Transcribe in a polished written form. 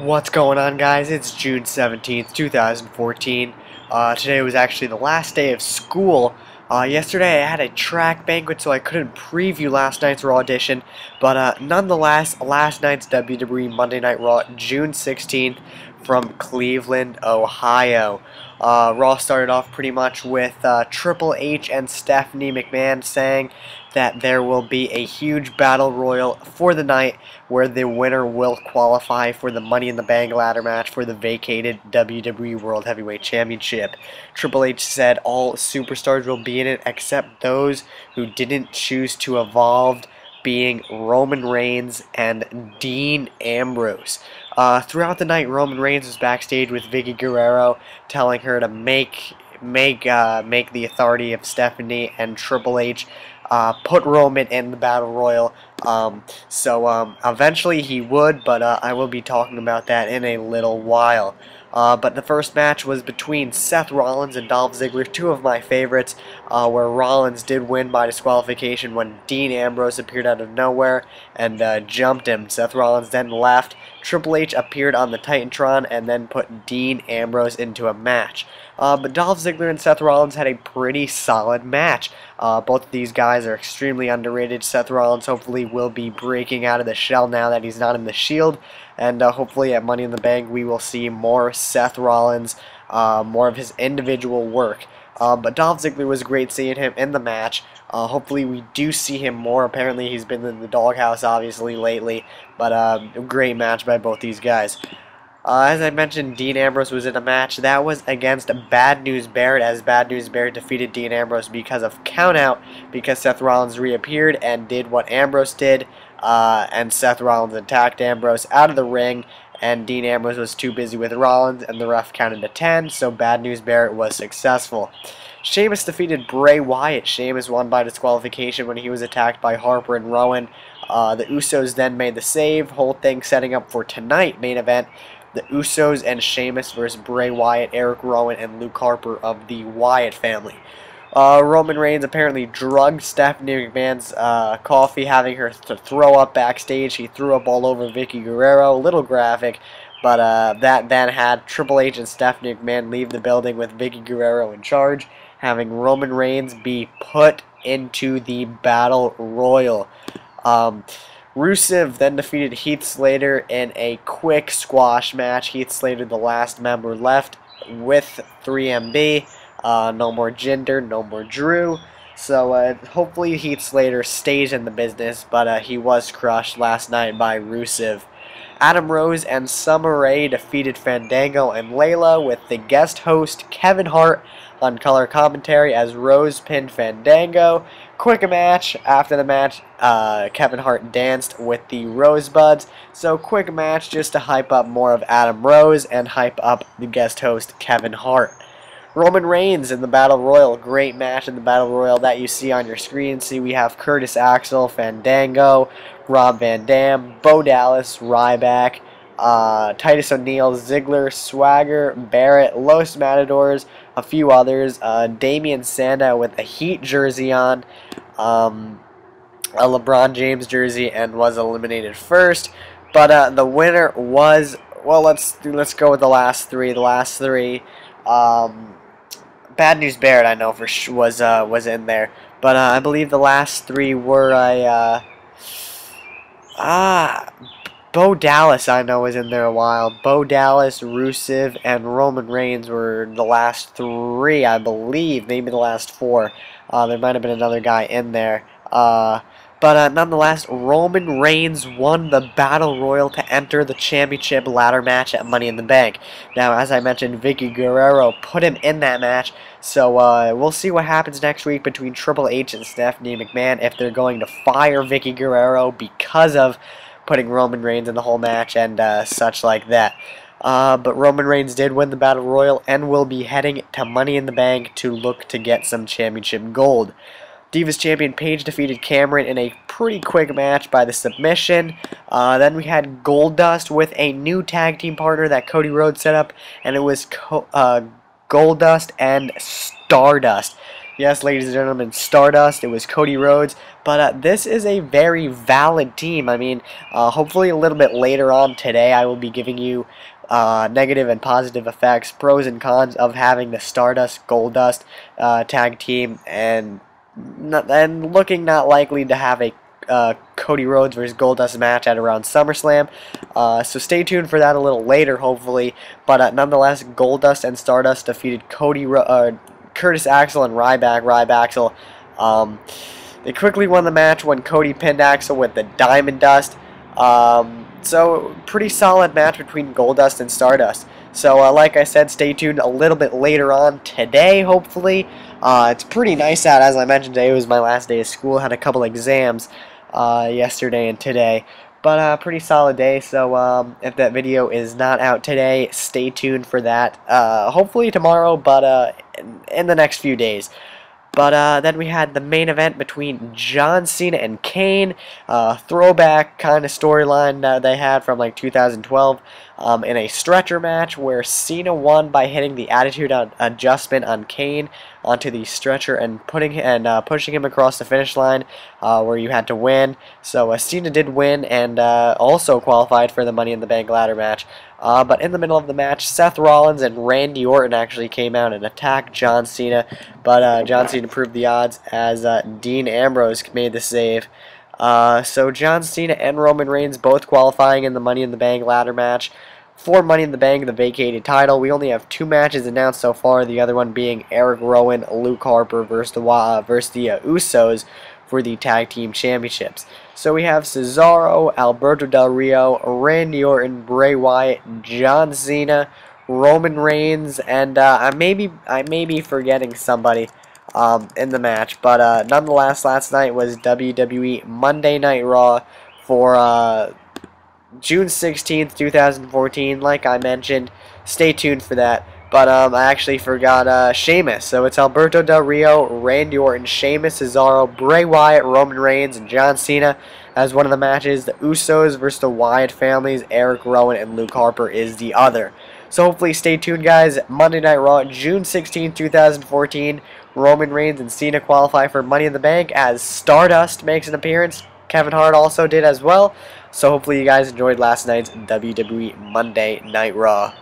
What's going on, guys? It's June 17th, 2014. Today was actually the last day of school. Yesterday I had a track banquet, so I couldn't preview last night's Raw edition. But nonetheless, last night's WWE Monday Night Raw, June 16th, from Cleveland, Ohio. Raw started off pretty much with Triple H and Stephanie McMahon saying that there will be a huge battle royal for the night where the winner will qualify for the Money in the Bank ladder match for the vacated WWE World Heavyweight Championship. Triple H said all superstars will be in it except those who didn't choose to evolve, being Roman Reigns and Dean Ambrose. Throughout the night, Roman Reigns was backstage with Vickie Guerrero, telling her to make the authority of Stephanie and Triple H put Roman in the Battle Royal. Eventually he would, but I will be talking about that in a little while. But the first match was between Seth Rollins and Dolph Ziggler, two of my favorites, where Rollins did win by disqualification when Dean Ambrose appeared out of nowhere and jumped him. Seth Rollins then left. Triple H appeared on the TitanTron and then put Dean Ambrose into a match. But Dolph Ziggler and Seth Rollins had a pretty solid match. Both of these guys are extremely underrated. Seth Rollins hopefully will be breaking out of the shell now that he's not in the Shield. And hopefully at Money in the Bank we will see more Seth Rollins, more of his individual work. But Dolph Ziggler was great seeing him in the match. Hopefully we do see him more. Apparently he's been in the doghouse obviously lately. But a great match by both these guys. As I mentioned, Dean Ambrose was in a match. That was against Bad News Barrett, as Bad News Barrett defeated Dean Ambrose because of countout, because Seth Rollins reappeared and did what Ambrose did, and Seth Rollins attacked Ambrose out of the ring, and Dean Ambrose was too busy with Rollins, and the ref counted to 10, so Bad News Barrett was successful. Sheamus defeated Bray Wyatt. Sheamus won by disqualification when he was attacked by Harper and Rowan. The Usos then made the save, whole thing setting up for tonight main event. The Usos and Sheamus versus Bray Wyatt, Eric Rowan, and Luke Harper of the Wyatt family. Roman Reigns apparently drugged Stephanie McMahon's coffee, having her to throw up backstage. He threw up all over Vickie Guerrero, a little graphic, but that then had Triple H and Stephanie McMahon leave the building with Vickie Guerrero in charge, having Roman Reigns be put into the Battle Royal. Rusev then defeated Heath Slater in a quick squash match. Heath Slater, the last member left with 3MB. No more Jinder, no more Drew. So hopefully Heath Slater stays in the business, but he was crushed last night by Rusev. Adam Rose and Summer Rae defeated Fandango and Layla, with the guest host Kevin Hart on color commentary as Rose pinned Fandango. Quick match. After the match, Kevin Hart danced with the Rosebuds. So quick match just to hype up more of Adam Rose and hype up the guest host Kevin Hart. Roman Reigns in the Battle Royal. Great match in the Battle Royal that you see on your screen. See, we have Curtis Axel, Fandango, Rob Van Dam, Bo Dallas, Ryback, Titus O'Neil, Ziggler, Swagger, Barrett, Los Matadors, a few others. Damian Sandow with a Heat jersey on, a LeBron James jersey, and was eliminated first. But the winner was, well, let's go with the last three. The last three. Bad News Barrett, I know for sure was in there, but I believe the last three were Bo Dallas, I know, was in there a while. Bo Dallas, Rusev, and Roman Reigns were the last three, I believe. Maybe the last four. There might have been another guy in there. But nonetheless, Roman Reigns won the Battle Royal to enter the championship ladder match at Money in the Bank. Now, as I mentioned, Vickie Guerrero put him in that match, so we'll see what happens next week between Triple H and Stephanie McMahon, if they're going to fire Vickie Guerrero because of putting Roman Reigns in the whole match and such like that. But Roman Reigns did win the Battle Royal and will be heading to Money in the Bank to look to get some championship gold. Divas Champion Paige defeated Cameron in a pretty quick match by the submission. Then we had Goldust with a new tag team partner that Cody Rhodes set up, and it was Goldust and Stardust. Yes, ladies and gentlemen, Stardust. It was Cody Rhodes. But this is a very valid team. I mean, hopefully a little bit later on today, I will be giving you negative and positive effects, pros and cons of having the Stardust Goldust tag team, and looking not likely to have a Cody Rhodes versus Goldust match at around SummerSlam. So stay tuned for that a little later, hopefully. But nonetheless, Goldust and Stardust defeated Curtis Axel and Ryback. They quickly won the match when Cody pinned Axel with the Diamond Dust. So pretty solid match between Goldust and Stardust. So like I said, stay tuned a little bit later on today, hopefully. It's pretty nice out. As I mentioned, today was my last day of school. Had a couple exams yesterday and today. But pretty solid day, so if that video is not out today, stay tuned for that. Hopefully tomorrow, but in the next few days. But then we had the main event between John Cena and Kane, throwback kind of storyline that they had from like 2012, in a stretcher match where Cena won by hitting the Attitude Adjustment on Kane onto the stretcher and pushing him across the finish line, where you had to win. So Cena did win and also qualified for the Money in the Bank ladder match. But in the middle of the match, Seth Rollins and Randy Orton actually came out and attacked John Cena, but John Cena proved the odds as Dean Ambrose made the save. So John Cena and Roman Reigns both qualifying in the Money in the Bank ladder match. For Money in the Bank, the vacated title, we only have 2 matches announced so far, the other one being Eric Rowan, Luke Harper versus the Usos for the Tag Team Championships. So we have Cesaro, Alberto Del Rio, Randy Orton, Bray Wyatt, John Cena, Roman Reigns, and I may be forgetting somebody in the match. But nonetheless, last night was WWE Monday Night Raw for June 16th, 2014. Like I mentioned, stay tuned for that. But I actually forgot Sheamus. So it's Alberto Del Rio, Randy Orton, Sheamus, Cesaro, Bray Wyatt, Roman Reigns, and John Cena as one of the matches. The Usos versus the Wyatt families, Eric Rowan and Luke Harper is the other. So hopefully stay tuned, guys. Monday Night Raw, June 16, 2014. Roman Reigns and Cena qualify for Money in the Bank as Stardust makes an appearance. Kevin Hart also did as well. So hopefully you guys enjoyed last night's WWE Monday Night Raw.